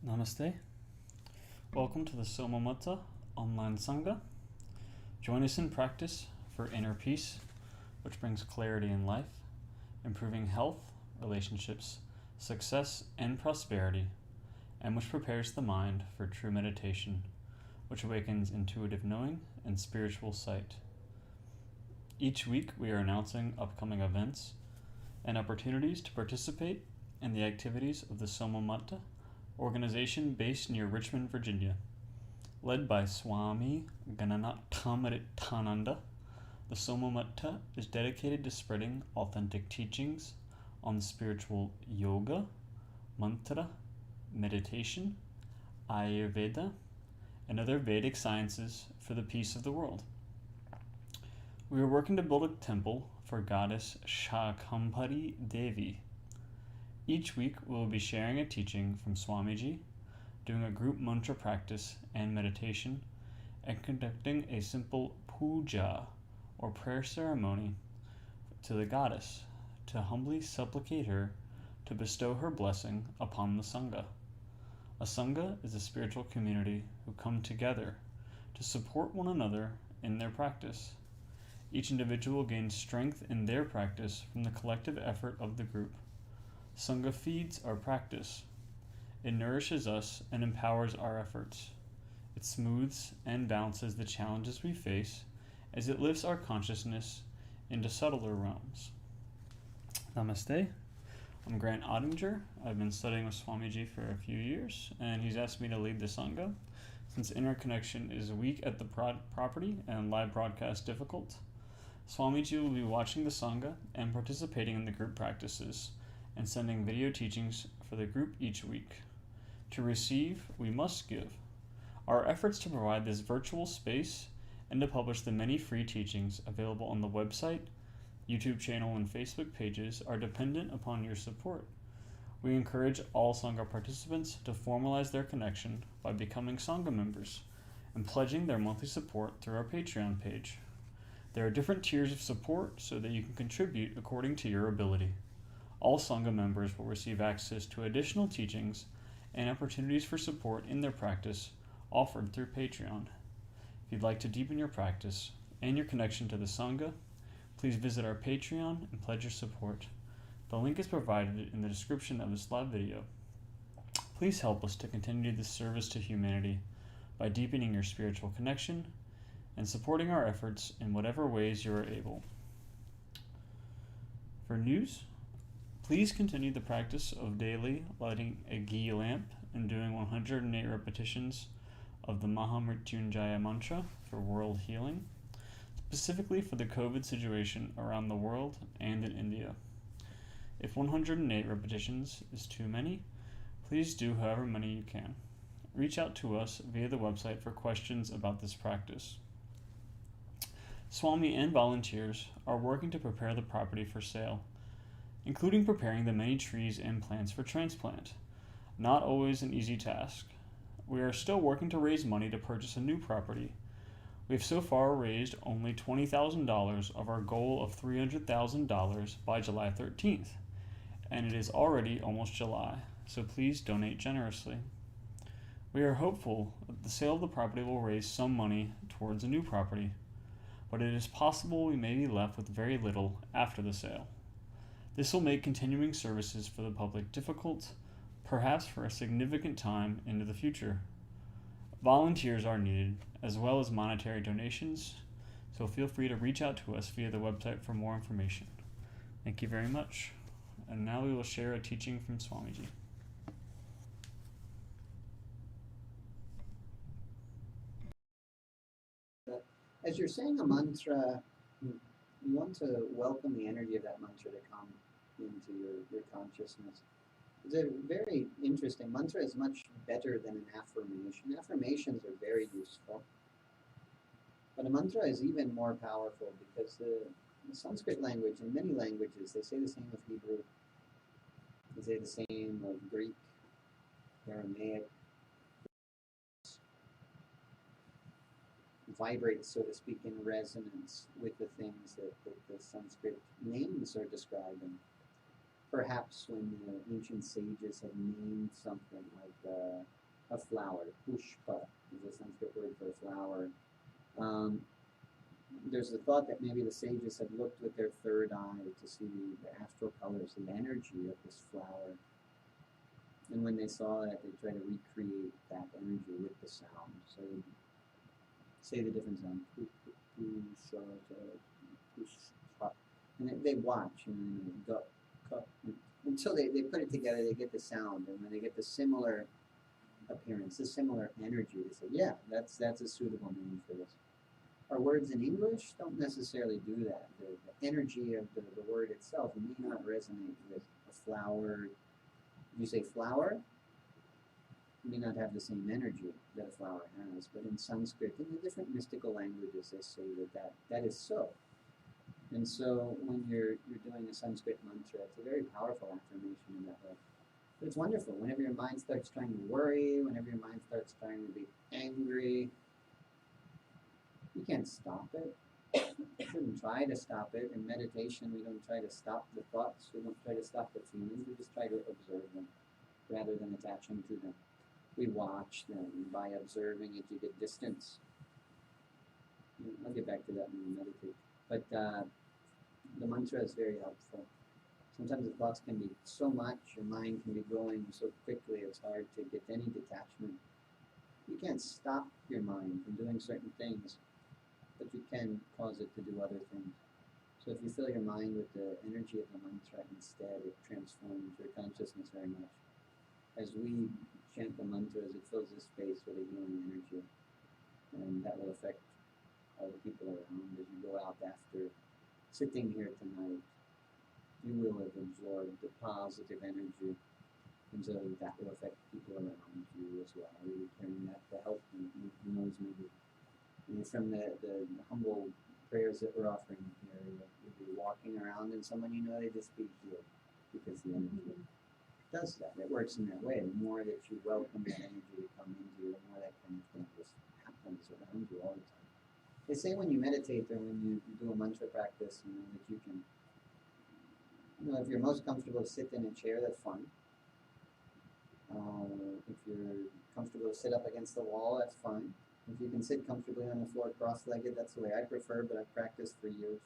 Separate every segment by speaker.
Speaker 1: Namaste. Welcome to the Soma Matha online Sangha. Join us in practice for inner peace, which brings clarity in life, improving health, relationships, success, and prosperity, and which prepares the mind for true meditation, which awakens intuitive knowing and spiritual sight. Each week we are announcing upcoming events and opportunities to participate in the activities of the Soma Matha organization based near Richmond, Virginia. Led by Swami Gananathamritananda, the Soma Matha is dedicated to spreading authentic teachings on spiritual yoga, mantra, meditation, Ayurveda, and other Vedic sciences for the peace of the world. We are working to build a temple for goddess Shakambhari Devi. Each week we will be sharing a teaching from Swamiji, doing a group mantra practice and meditation, and conducting a simple puja or prayer ceremony to the goddess to humbly supplicate her to bestow her blessing upon the Sangha. A Sangha is a spiritual community who come together to support one another in their practice. Each individual gains strength in their practice from the collective effort of the group. Sangha feeds our practice. It nourishes us and empowers our efforts. It smooths and balances the challenges we face as it lifts our consciousness into subtler realms. Namaste. I'm Grant Ottinger. I've been studying with Swamiji for a few years, and he's asked me to lead the Sangha. Since interconnection is weak at the property and live broadcast difficult, Swamiji will be watching the Sangha and participating in the group practices, and sending video teachings for the group each week. To receive, we must give. Our efforts to provide this virtual space and to publish the many free teachings available on the website, YouTube channel, and Facebook pages are dependent upon your support. We encourage all Sangha participants to formalize their connection by becoming Sangha members and pledging their monthly support through our Patreon page. There are different tiers of support so that you can contribute according to your ability. All Sangha members will receive access to additional teachings and opportunities for support in their practice offered through Patreon. If you'd like to deepen your practice and your connection to the Sangha, please visit our Patreon and pledge your support. The link is provided in the description of this live video. Please help us to continue this service to humanity by deepening your spiritual connection and supporting our efforts in whatever ways you are able. For news, please continue the practice of daily lighting a ghee lamp and doing 108 repetitions of the Mahamrityunjaya mantra for world healing, specifically for the COVID situation around the world and in India. If 108 repetitions is too many, please do however many you can. Reach out to us via the website for questions about this practice. Swami and volunteers are working to prepare the property for sale, including preparing the many trees and plants for transplant. Not always an easy task. We are still working to raise money to purchase a new property. We have so far raised only $20,000 of our goal of $300,000 by July 13th, and it is already almost July, so please donate generously. We are hopeful that the sale of the property will raise some money towards a new property, but it is possible we may be left with very little after the sale. This will make continuing services for the public difficult, perhaps for a significant time into the future. Volunteers are needed, as well as monetary donations, so feel free to reach out to us via the website for more information. Thank you very much. And now we will share a teaching from Swamiji.
Speaker 2: As you're saying a mantra, you want to welcome the energy of that mantra to come into your consciousness. It's a very interesting. Mantra is much better than an affirmation. Affirmations are very useful. But a mantra is even more powerful because the Sanskrit language, in many languages, they say the same of Hebrew. They say the same of Greek, Aramaic. Vibrates, so to speak, in resonance with the things that the Sanskrit names are describing. perhaps when the ancient sages have named something like a flower, pushpa is a Sanskrit word for flower, there's the thought that maybe the sages had looked with their third eye to see the astral colors, the energy of this flower. And when they saw that, they tried to recreate that energy with the sound. So they say the different sounds. And they watch and go, until they put it together, they get the sound. And when they get the similar appearance, the similar energy, they say, yeah, that's a suitable name for this. Our words in English don't necessarily do that. The energy of the word itself may not resonate with a flower. If you say flower, it may not have the same energy that a flower has. But in Sanskrit, in the different mystical languages, they say that is so. And so when you're doing a Sanskrit mantra, it's a very powerful affirmation in that way. But it's wonderful. Whenever your mind starts trying to worry, whenever your mind starts trying to be angry, you can't stop it. You shouldn't try to stop it. In meditation, we don't try to stop the thoughts. We don't try to stop the feelings. We just try to observe them rather than attaching to them. We watch them. By observing it, you get distance. I'll get back to that when we meditate. But the mantra is very helpful. Sometimes the thoughts can be so much, your mind can be going so quickly, it's hard to get any detachment. You can't stop your mind from doing certain things, but you can cause it to do other things. So if you fill your mind with the energy of the mantra instead, it transforms your consciousness very much. As we chant the mantras, it fills this space with a healing energy, and that will affect all the people around. As you go out after sitting here tonight, you will have absorbed the positive energy, and so that will affect people around you as well. You're carrying that to help them, who knows, maybe. And from the humble prayers that we're offering here, you'll be walking around and someone you know, they just be healed because the energy does that. It works in that way. The more that you welcome that energy to come into you, the more that kind of thing just happens around you all the time. They say when you meditate or when you do a mantra practice, that you can, if you're most comfortable to sit in a chair, that's fine. If you're comfortable to sit up against the wall, that's fine. If you can sit comfortably on the floor cross-legged, that's the way I prefer, but I've practiced for years.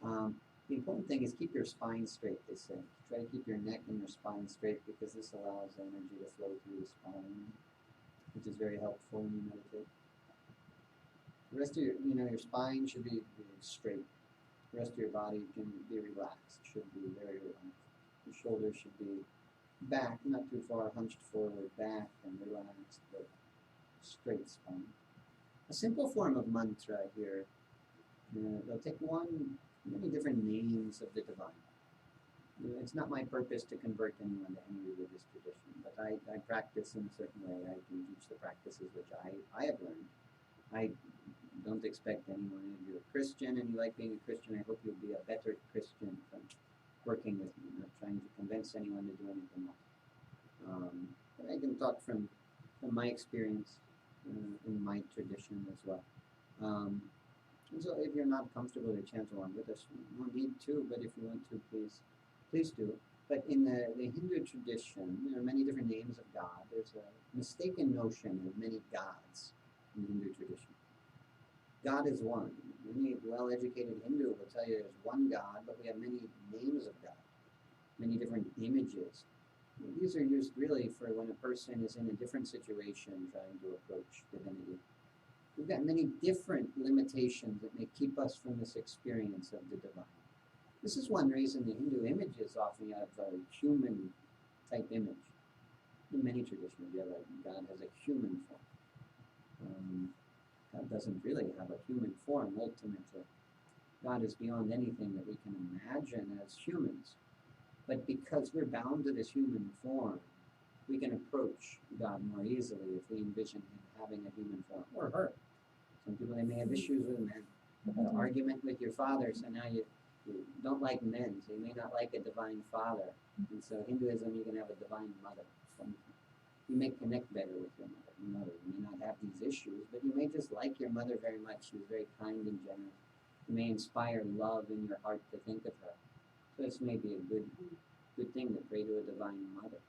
Speaker 2: The important thing is keep your spine straight, they say. Try to keep your neck and your spine straight because this allows energy to flow through the spine, which is very helpful when you meditate. The rest of your spine should be straight. The rest of your body can be relaxed, should be very relaxed. Your shoulders should be back, not too far, hunched forward, back and relaxed, but straight spine. A simple form of mantra here, they'll take many different names of the divine. It's not my purpose to convert anyone to any religious tradition, but I practice in a certain way. I can teach the practices which I have learned. I don't expect anyone, if you're a Christian and you like being a Christian, I hope you'll be a better Christian from working with me, not trying to convince anyone to do anything else. But I can talk from my experience in my tradition as well. And so if you're not comfortable to chant along with us, no need to, but if you want to, please do. But in the Hindu tradition, there are many different names of God. There's a mistaken notion of many gods in the Hindu tradition. God is one. Any well-educated Hindu will tell you there's one God, but we have many names of God, many different images. These are used really for when a person is in a different situation trying to approach divinity. We've got many different limitations that may keep us from this experience of the divine. This is one reason the Hindu images often have a human type image. In many traditions, you have God has a human form. God doesn't really have a human form, ultimately. God is beyond anything that we can imagine as humans. But because we're bound to this human form, we can approach God more easily if we envision him having a human form, or her. Some people, they may have issues with men. An argument with your father, so now you don't like men, so you may not like a divine father. And so Hinduism, you can have a divine mother. You may connect better with your mother. You may not have these issues, but you may just like your mother very much. She's very kind and generous. You may inspire love in your heart to think of her. So this may be a good thing to pray to a divine mother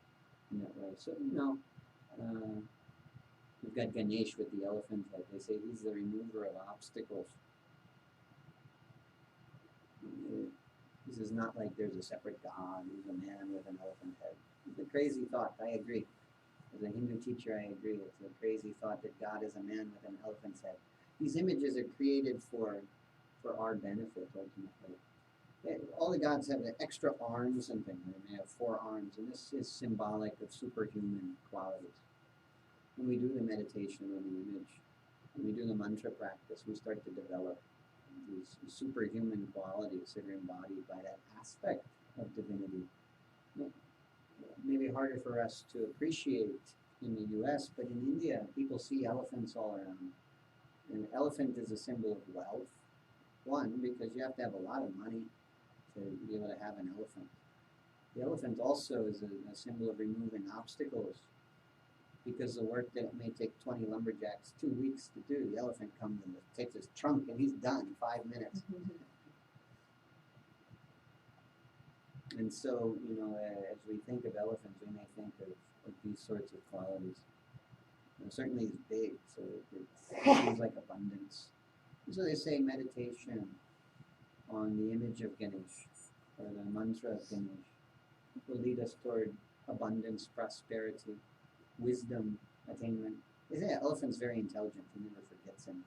Speaker 2: in that way. So, we've got Ganesh with the elephant head. They say he's the remover of obstacles. This is not like there's a separate God who's a man with an elephant head. It's a crazy thought. I agree. As a Hindu teacher, I agree. It's a crazy thought that God is a man with an elephant's head. These images are created for our benefit, ultimately. All the gods have extra arms and things. They may have 4 arms, and this is symbolic of superhuman qualities. When we do the meditation on the image, when we do the mantra practice, we start to develop these superhuman qualities that are embodied by that aspect of divinity. Maybe harder for us to appreciate in the US, but in India, people see elephants all around. An elephant is a symbol of wealth. One, because you have to have a lot of money to be able to have an elephant. The elephant also is a symbol of removing obstacles, because the work that may take 20 lumberjacks 2 weeks to do, the elephant comes and takes his trunk and he's done in 5 minutes. And so, as we think of elephants, we may think of these sorts of qualities. Certainly he's big, so it seems like abundance. And so they say meditation on the image of Ganesh, or the mantra of Ganesh, will lead us toward abundance, prosperity, wisdom, attainment. They say an elephant's very intelligent. He never forgets anything,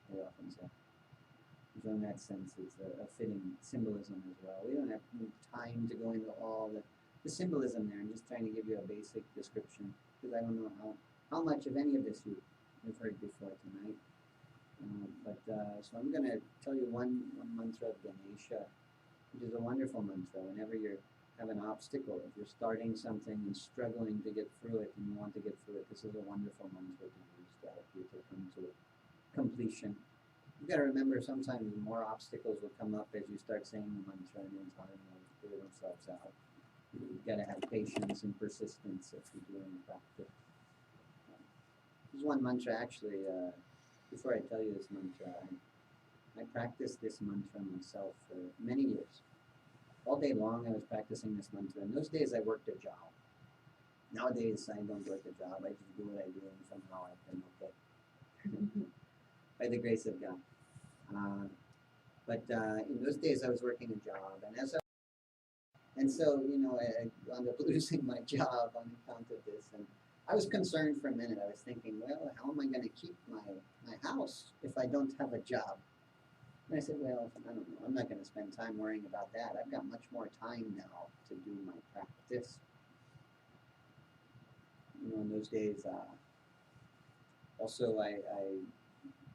Speaker 2: they often say. So in that sense, it's a fitting symbolism as well. We don't have time to go into all the symbolism there. I'm just trying to give you a basic description, because I don't know how much of any of this you've heard before tonight. So I'm going to tell you one mantra of Ganesha, which is a wonderful mantra. Whenever you have an obstacle, if you're starting something and struggling to get through it and you want to get through it, this is a wonderful mantra to use to help you to come to completion. You've got to remember, sometimes more obstacles will come up as you start saying the mantra, and in time they'll clear themselves out. You've got to have patience and persistence if you're doing the practice. There's one mantra, actually, before I tell you this mantra, I practiced this mantra myself for many years. All day long I was practicing this mantra. In those days I worked a job. Nowadays I don't work a job. I just do what I do, and somehow I've been okay. By the grace of God. But in those days I was working a job, and so I wound up losing my job on account of this, and I was concerned for a minute. I was thinking, well, how am I going to keep my house if I don't have a job? And I said, well, I don't know. I'm not going to spend time worrying about that. I've got much more time now to do my practice. In those days, also I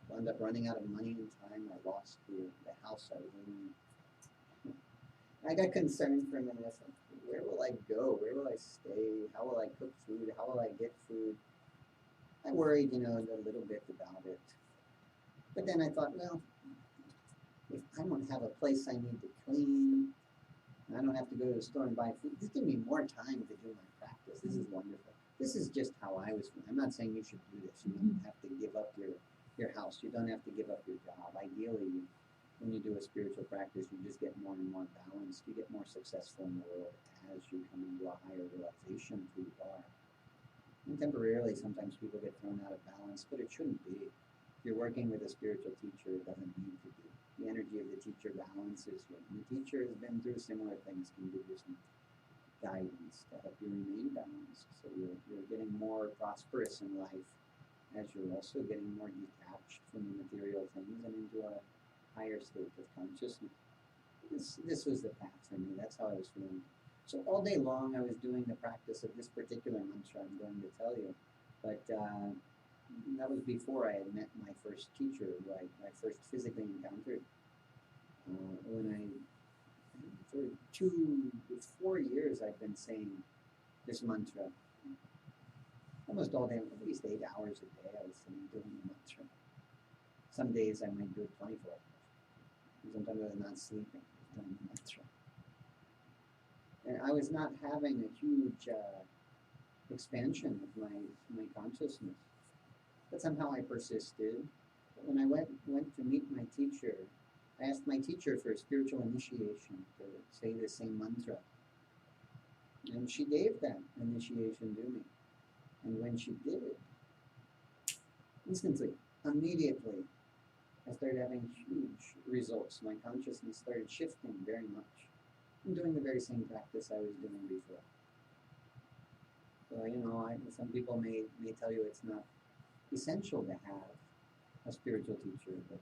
Speaker 2: wound up running out of money and time. I lost the house I was in. I got concerned for a minute. I said, where will I go? Where will I stay? How will I cook food? How will I get food? I worried, a little bit about it. But then I thought, well, if I don't have a place I need to clean, I don't have to go to the store and buy food, this gives me more time to do my practice. This is wonderful. This is just how I was feeling. I'm not saying you should do this. You don't have to give up your house. You don't have to give up your job. Ideally, when you do a spiritual practice, you just get more and more balanced. You get more successful in the world as you come into a higher realization of who you are. And temporarily, sometimes people get thrown out of balance, but it shouldn't be. If you're working with a spiritual teacher, it doesn't need to be. The energy of the teacher balances you. And the teacher has been through similar things, can give you some guidance to help you remain balanced. So you're getting more prosperous in life as you're also getting more detached from the material things and into a higher state of consciousness. This was the path for me. That's how I was feeling. So all day long I was doing the practice of this particular mantra I'm going to tell you. But that was before I had met my first teacher, who I first physically encountered. For 4 years I've been saying this mantra. Almost all day, at least 8 hours a day I was doing the mantra. Some days I might do it 24 hours. Sometimes I was not sleeping doing the mantra. And I was not having a huge expansion of my consciousness. But somehow I persisted. But when I went to meet my teacher, I asked my teacher for a spiritual initiation to say the same mantra. And she gave that initiation to me. And when she did it, instantly, immediately, I started having huge results. My consciousness started shifting very much. I'm doing the very same practice I was doing before. So, some people may tell you it's not essential to have a spiritual teacher, but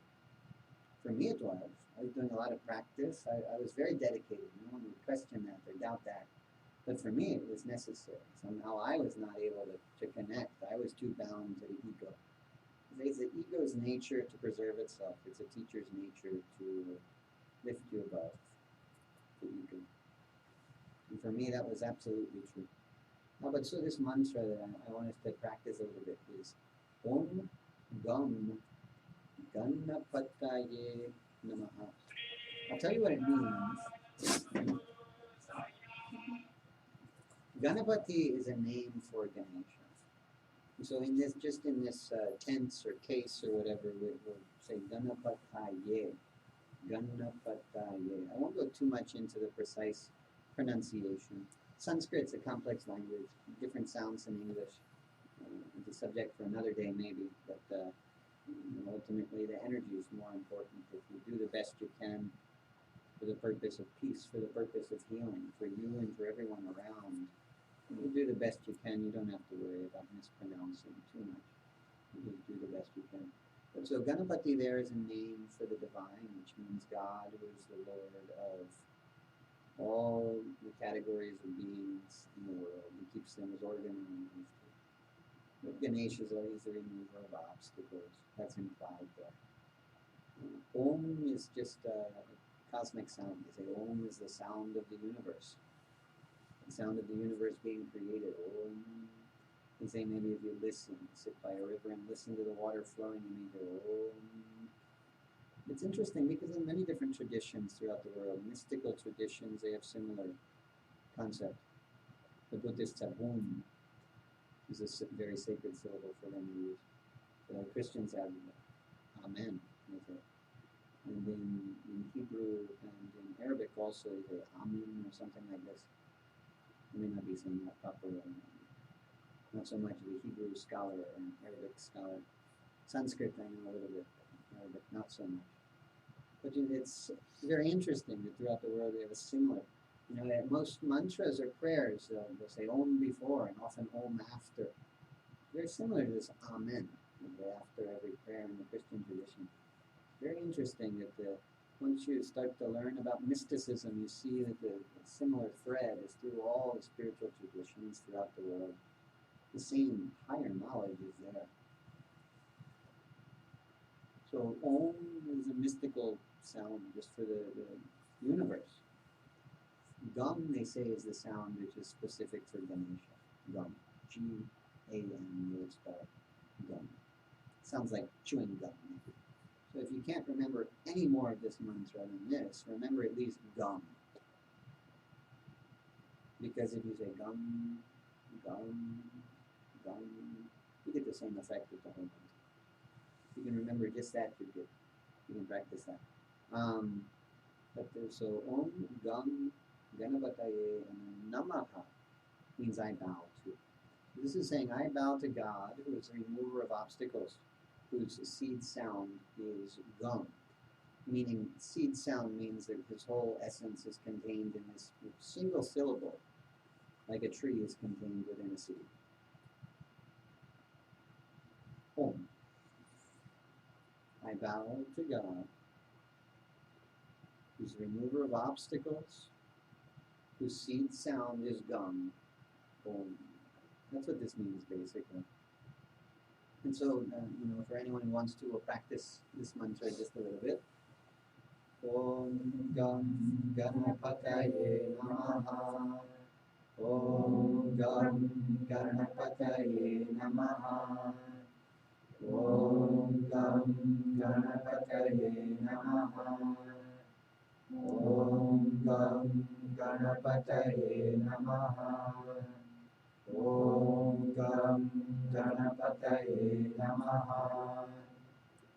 Speaker 2: for me it was. I was doing a lot of practice. I was very dedicated. No one would question that or doubt that. But for me, it was necessary. Somehow I was not able to connect. I was too bound to the ego. It's the ego's nature to preserve itself. It's a teacher's nature to lift you above the ego. And for me, that was absolutely true. But so this mantra that I want us to practice a little bit is Om Gam Ganapataye Namaha. I'll tell you what it means. Ganapati is a name for Ganesha. So in this tense or case or whatever, we'll say Ganapataye. Ganapataye. I won't go too much into the precise pronunciation. Sanskrit's a complex language, different sounds in English. It's a subject for another day maybe, but ultimately the energy is more important. If you do the best you can for the purpose of peace, for the purpose of healing, for you and for everyone around, you do the best you can. You don't have to worry about mispronouncing too much. You just do the best you can. But so Ganapati there is a name for the divine, which means God, who is the Lord of all the categories of beings in the world. He keeps them as organized. But Ganesha is always the remover of obstacles. That's implied there. Om is just a cosmic sound. They say Om is the sound of the universe. The sound of the universe being created. Om. They say maybe if you listen, sit by a river and listen to the water flowing, you may hear Om. It's interesting because in many different traditions throughout the world, mystical traditions, they have similar concept. The Buddhists have Om, is a very sacred syllable for them to use. The Christians have Amen with it. And in Hebrew and in Arabic also they say Amin or something like this. I may not be saying that properly. Not so much the Hebrew scholar and Arabic scholar. Sanskrit I know a little bit, Arabic not so much. But it's very interesting that throughout the world they have a similar. Most mantras or prayers, they'll say Om before and often Om after. Very similar to this Amen, after every prayer in the Christian tradition. Very interesting that once you start to learn about mysticism, you see that the similar thread is through all the spiritual traditions throughout the world. The same higher knowledge is there. So Om is a mystical sound just for the universe. Gum, they say, is the sound which is specific for Ganesha. Gum. G-A-M, you would spell it. Gum. Sounds like chewing gum, maybe. So if you can't remember any more of this mantra than this, remember at least gum. Because if you say gum, gum, gum, you get the same effect with the whole mantra. If you can remember just that, you're good. You can practice that. So Om, Gam, Ganapataye, and Namaha means I bow to. This is saying I bow to God, who is the remover of obstacles, whose seed sound is Gam. Meaning, seed sound means that his whole essence is contained in this single syllable, like a tree is contained within a seed. Om. I bow to God, who's the remover of obstacles, whose seed sound is Gam. Om. That's what this means, basically. And so, for anyone who wants to, we'll practice this mantra just a little bit. Om Gam Ganapataye Namaha. Om Gam Ganapataye Namaha. Om Gam Ganapataye Namaha. Om Gam Ganapataye Namaha. Om Gam Ganapataye Namaha.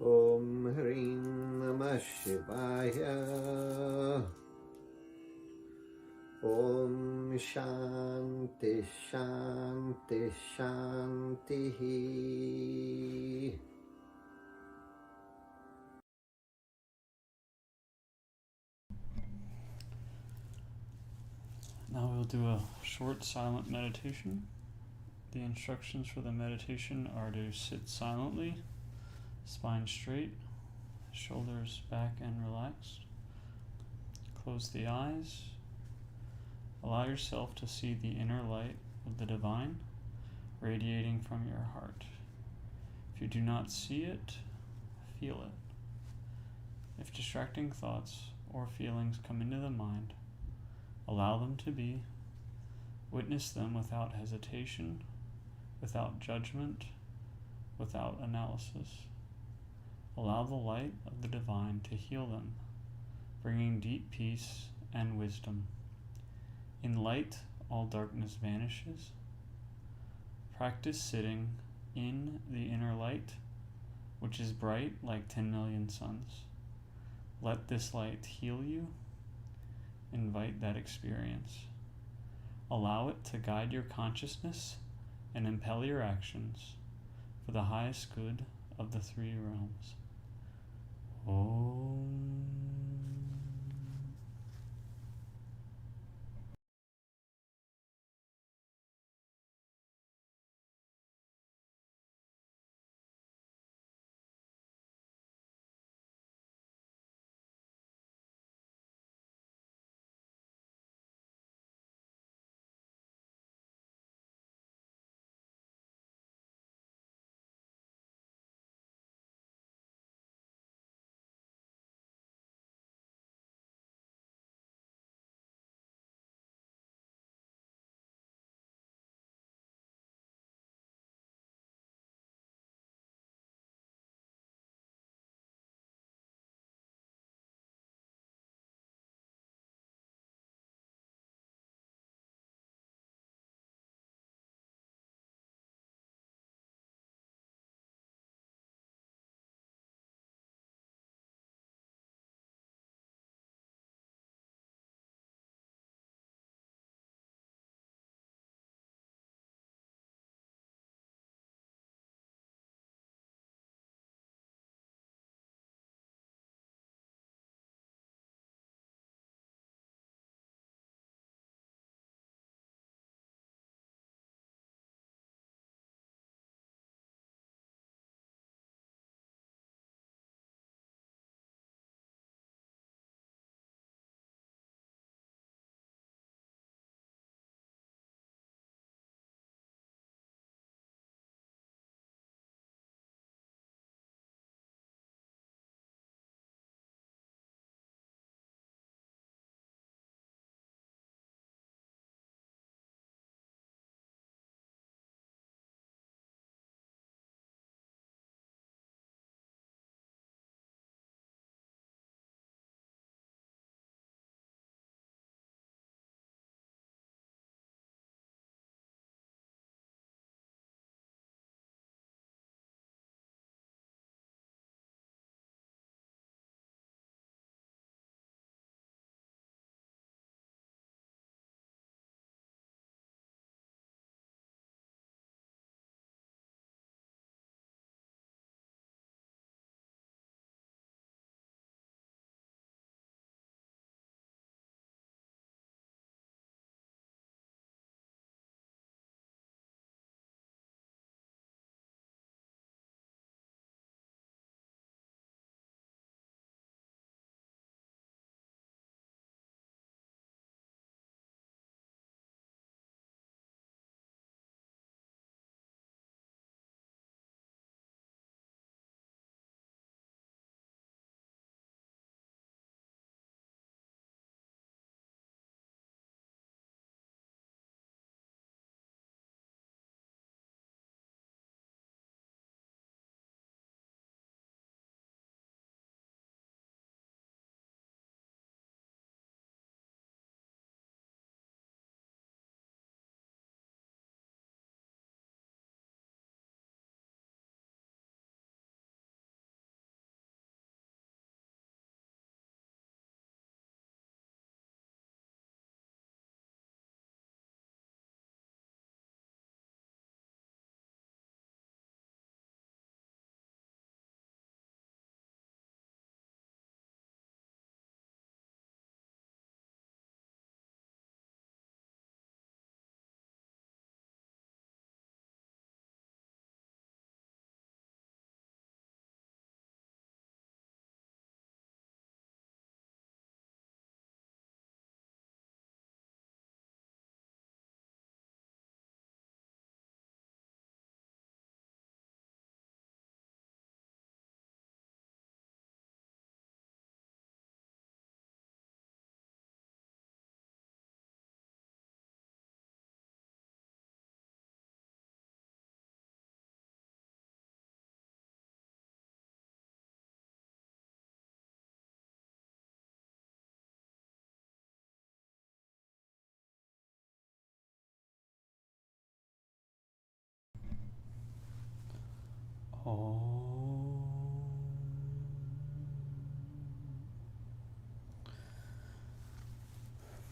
Speaker 3: Om Hrim Namah Shivaya. Om Shanti Shanti Shanti.
Speaker 1: Now we'll do a short silent meditation. The instructions for the meditation are to sit silently, spine straight, shoulders back and relaxed. Close the eyes. Allow yourself to see the inner light of the divine radiating from your heart. If you do not see it, feel it. If distracting thoughts or feelings come into the mind, allow them to be. Witness them without hesitation, without judgment, without analysis. Allow the light of the divine to heal them, bringing deep peace and wisdom. In light, all darkness vanishes. Practice sitting in the inner light, which is bright like 10 million suns. Let this light heal you. Invite that experience. Allow it to guide your consciousness and impel your actions for the highest good of the three realms. Om.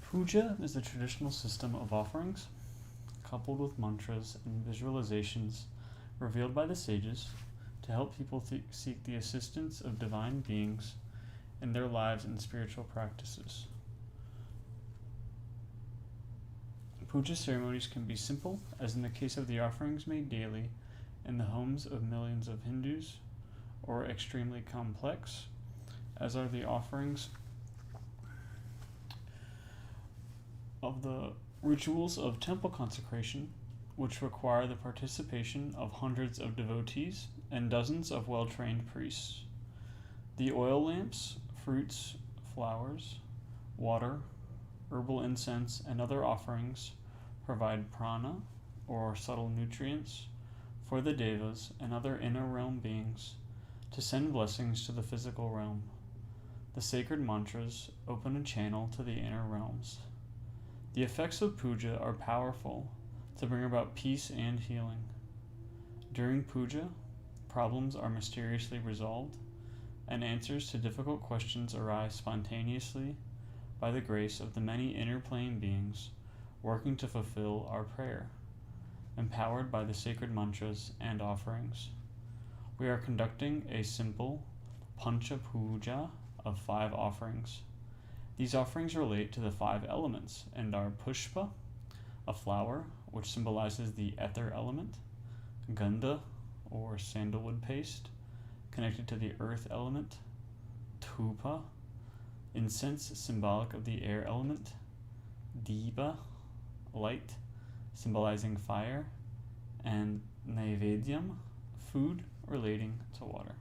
Speaker 1: Puja is the traditional system of offerings, coupled with mantras and visualizations revealed by the sages to help people seek the assistance of divine beings in their lives and spiritual practices. Puja ceremonies can be simple, as in the case of the offerings made daily in the homes of millions of Hindus, or extremely complex, as are the offerings of the rituals of temple consecration, which require the participation of hundreds of devotees and dozens of well-trained priests. The oil lamps, fruits, flowers, water, herbal incense, and other offerings provide prana, or subtle nutrients, for the devas and other inner realm beings to send blessings to the physical realm. The sacred mantras open a channel to the inner realms. The effects of puja are powerful to bring about peace and healing. During puja, problems are mysteriously resolved, and answers to difficult questions arise spontaneously by the grace of the many inner plane beings working to fulfill our prayer, empowered by the sacred mantras and offerings. We are conducting a simple Pancha Puja of 5 offerings. These offerings relate to the 5 elements and are Pushpa, a flower, which symbolizes the ether element, Gandha, or sandalwood paste, connected to the earth element, Thupa, incense symbolic of the air element, Deepa, light, symbolizing fire, and Naivedyam, food relating to water.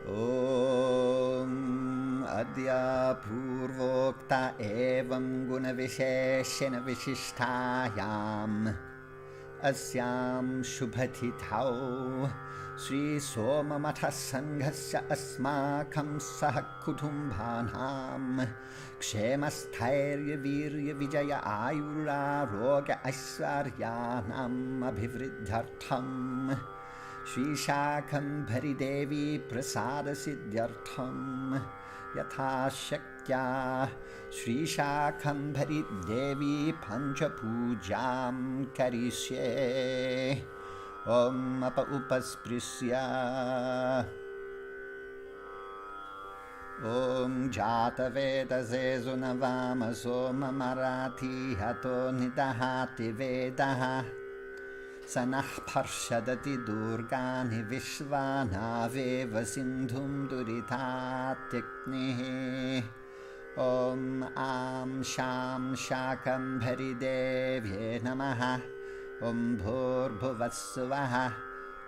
Speaker 3: Om Adya Purvokta Evam Gunavisheshena Vishishtayam Asyam Shubhatithau Sri Soma Matha Sanghasya Asmakam Sahakutumbhanam Kshemasthirya Virya Vijaya Ayura Roga Aishwaryanam Abhivriddhartham Shri Shakambhari Devi Prasada Siddhyartham Yatha Shaktya Shri Shakambhari Devi Pancha Pujam Karishe Om Apa Upasprisya Om Jata Veda Zezunavama Soma Marathi Hato Nidahati Vedaha Sanah Parshadati Durgani Vishvanaveva Sindhum Duritatyaknihi Om Am Sham Shakambhari Devye Namaha Om Bhurbhuvasvaha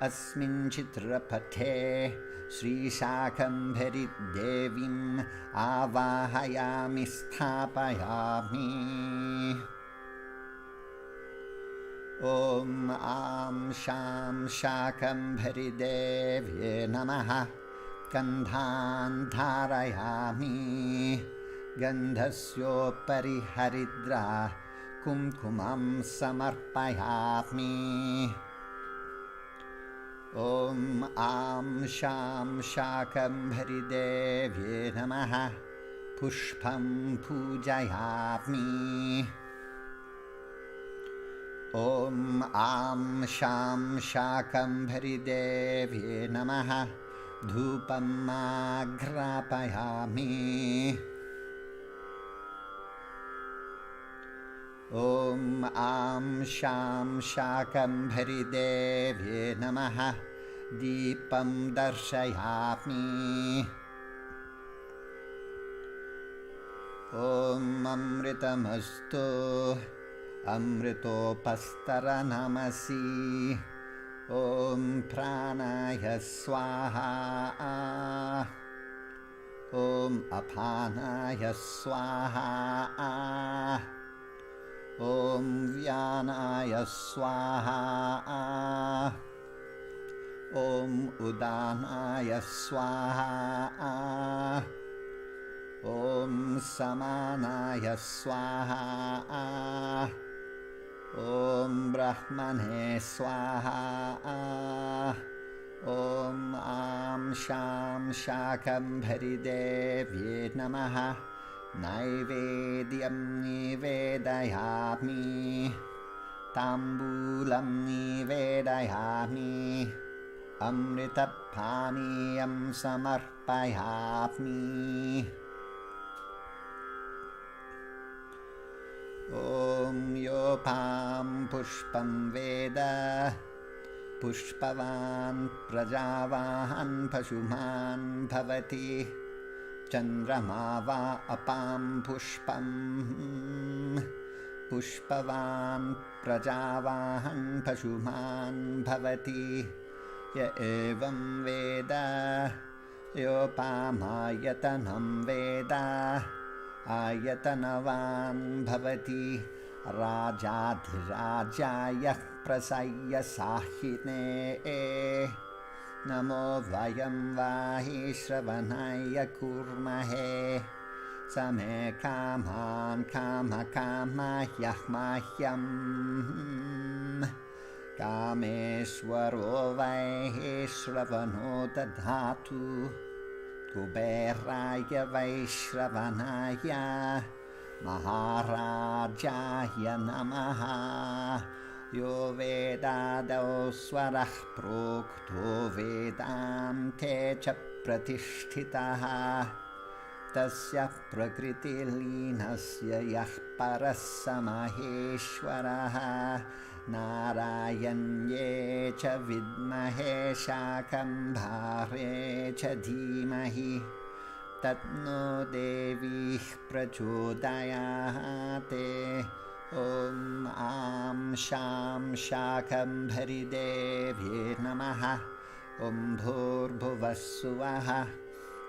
Speaker 3: Asmin Chitrapathe Sri Shakambhari Devim Avahayami Sthapayami Om Am Sham Shakambhari Devye Namaha Gandhan Dharayami Gandhasyopari Haridra Kumkumam Samarpayami Om Am Sham Shakambhari Devye Namaha Pushpam Pujayami Om Am Sham Shakambhari Devye Namaha Dhupam Agrapayami Om Am Sham Shakambhari Devye Namaha Deepam Darshayami Om Amritamastu Amritopastaranamasi Om Pranaya Swaha. Om Apanaya Swaha. Om Vyanaya Swaha. Om Udanaya Swaha. Om Samanaya Swaha. Om Brahmane Swaha. Om Am Sham Shakambhari Devye Namaha. Naivedyam Nivedayami. Tambulam Nivedayami. Amritapaniyam Samarpayami. Om Yopam Pushpam Veda. Pushpavan Prajavahan Pashuman Bhavati. Chandramava Apam Pushpam. Pushpavan Prajavahan Pashuman Bhavati. Ya evam Veda. Yopamayatanam Veda. Ayatanavan Bhavati. Rajadhirajaya Prasaya Sahine. Namo Vayam Vahi Shravanaya Kurmahe. Same Kaman Kama Kama Yahmahyam. Kameshwaro Vaihe Shravano Dadhatu. Kuberaya Vaishravanaya. Maharajaya Namaha. Yo Vedado Swarah Prokto Vedante Cha Pratishtitaha. Tasya Prakriti Linasya Yah Parasamaheshwaraha. Narayanye Cha Vidmahe Shakambhare Cha Dhimahi. Tatno Devi Prachodayate. Om Am Sham Shakambhari Devye Namaha. Om Bhurbhuvassuvaha.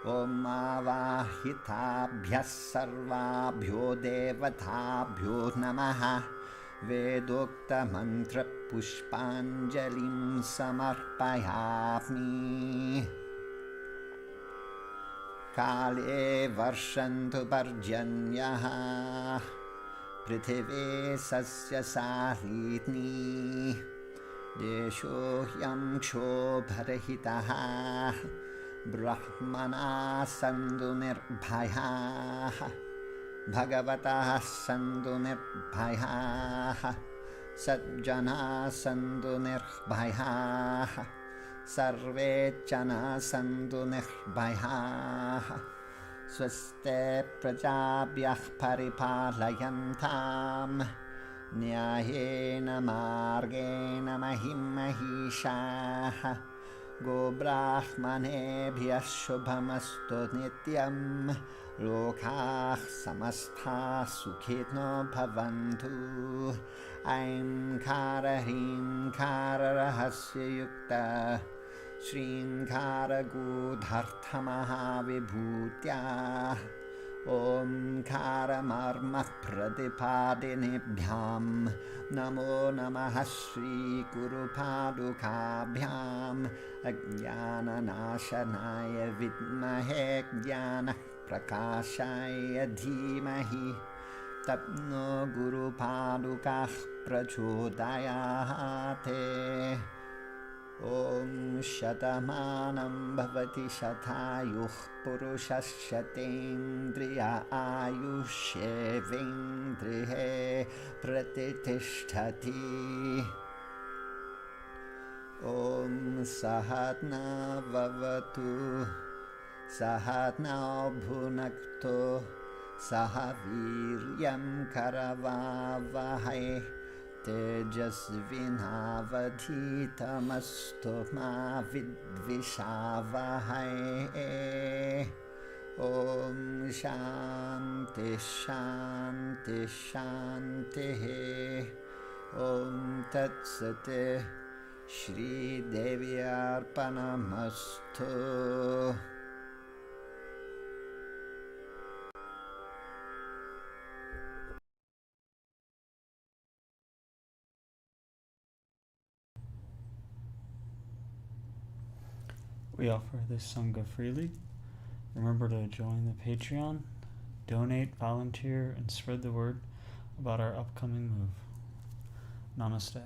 Speaker 3: Om Avahitabhyas Sarvabhyo Devatabhyo Namaha. Vedokta Mantra Pushpanjalim Samarpayami. Kale Varshantu Parjanyaha. Prithve Sasya Sahitni. Desho Hyam Kshobarahitaha. Brahmana Sandhu Nirbhayaha. Bhagavata Sandhu Nirbhayaha. Sajjana Sandhu Nirbhayaha. Sarvechana Sandhu Nirbhayaha. Swaste Prajabhyah Paripalayantam. Nyayena Margena Mahimahishaha. Go Brahmanebhyah Shubhamastu Nityam. Lokah Samastha Sukhino Bhavantu. Aim Kara Hrim Kara Rahasya Yukta. Shrim Kara Gudhartha Mahavibhutya. Om Kara Marma Pradipadinibhyam. Namo Namaha Shri Guru Padukabhyam. Ajnana Nashanaya Vidmahe Jnana Prakashaya Dhimahi. Tapno Guru Padukah Prachodayate. Om Shatamanam Bhavati Shatayuh Purushashatendriya Ayushevendrihe Pratitishthati. Om Sahatna Vavatu. Sahatna Bhunakto. Sahaviryam Karavavahai. Tejasvinavadhitamastu ma vidvishavahai. Om Shanti Shanti Shanti. Om Tat Sate. Shri Devi Arpanamastu.
Speaker 1: We offer this Sangha freely. Remember to join the Patreon, donate, volunteer, and spread the word about our upcoming move. Namaste.